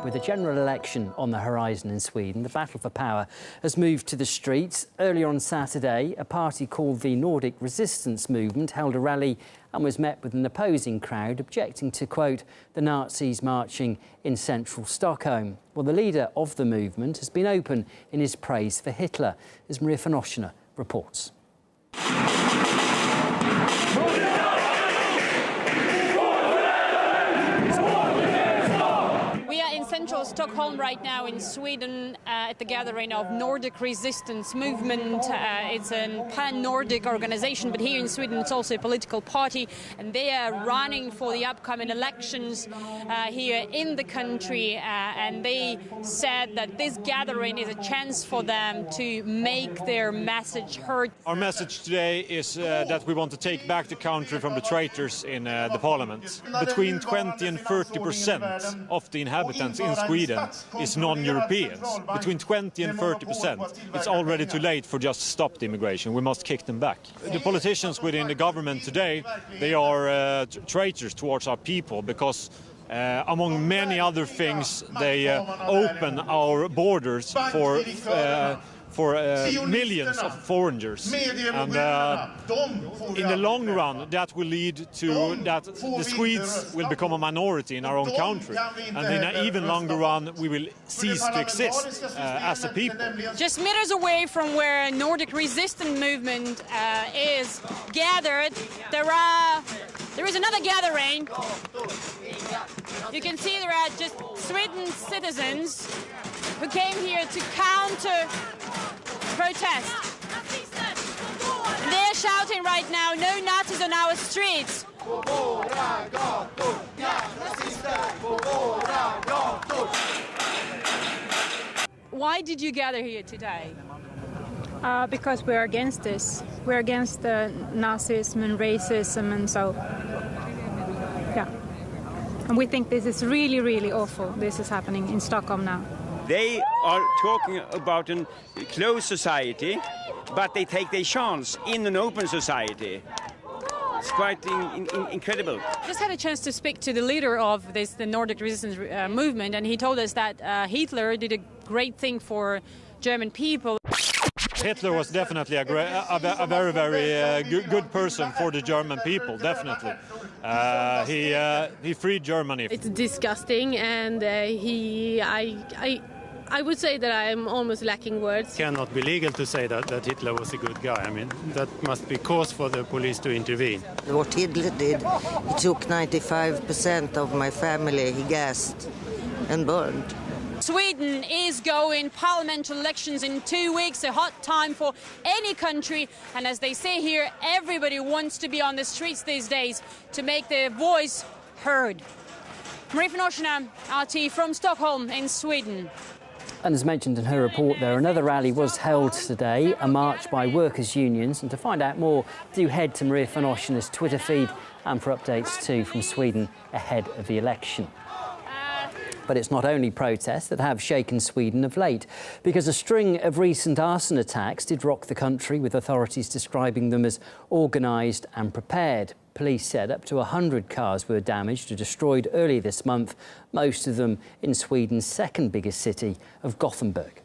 With a general election on the horizon in Sweden, the battle for power has moved to the streets. Earlier on Saturday, a party called the Nordic Resistance Movement held a rally and was met with an opposing crowd objecting to, quote, the Nazis marching in central Stockholm. Well, the leader of the movement has been open in his praise for Hitler, as Maria van Oschena reports. Central Stockholm right now in Sweden at the gathering of Nordic Resistance Movement. It's a pan-Nordic organization, but here in Sweden it's also a political party, and they are running for the upcoming elections here in the country, and they said that this gathering is a chance for them to make their message heard. Our message today is that we want to take back the country from the traitors in the parliament. Between 20 and 30% of the inhabitants in Sweden is non-Europeans. Between 20 and 30%. It's already too late for just to stop the immigration. We must kick them back. The politicians within the government today, they are traitors towards our people because among many other things, they open our borders for millions of foreigners. And in the long run, that will lead to that the Swedes will become a minority in our own country. And in an even longer run, we will cease to exist as a people. Just meters away from where Nordic Resistance Movement is gathered, there is another gathering. You can see there are just Sweden citizens who came here to counter protest. They're shouting right now, no Nazis on our streets. Why did you gather here today? Because we're against this. We're against the Nazism and racism, and so, yeah. And we think this is really, really awful. This is happening in Stockholm now. They are talking about a closed society, but they take their chance in an open society. It's quite incredible. Just had a chance to speak to the leader of the Nordic Resistance Movement, and he told us that Hitler did a great thing for German people. Hitler was definitely a very, very good person for the German people, definitely. He freed Germany. It's disgusting, and I would say that I am almost lacking words. It cannot be legal to say that Hitler was a good guy. I mean, that must be cause for the police to intervene. What Hitler did, he took 95% of my family, he gassed and burned. Sweden is going parliamentary elections in 2 weeks, a hot time for any country. And as they say here, everybody wants to be on the streets these days to make their voice heard. Maria van Oschena, RT from Stockholm in Sweden. And as mentioned in her report there, another rally was held today, a march by workers' unions. And to find out more, do head to Maria van Oschena's Twitter feed and for updates too from Sweden ahead of the election. But it's not only protests that have shaken Sweden of late, because a string of recent arson attacks did rock the country, with authorities describing them as organised and prepared. Police said up to 100 cars were damaged or destroyed early this month, most of them in Sweden's second biggest city of Gothenburg.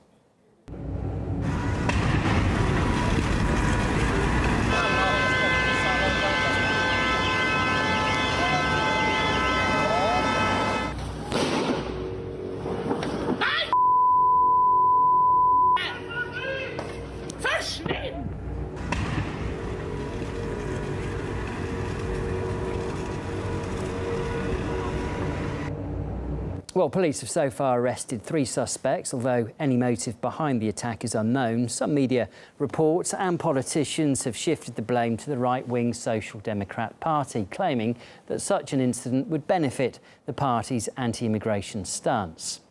Well, police have so far arrested 3 suspects, although any motive behind the attack is unknown. Some media reports and politicians have shifted the blame to the right-wing Social Democrat Party, claiming that such an incident would benefit the party's anti-immigration stance.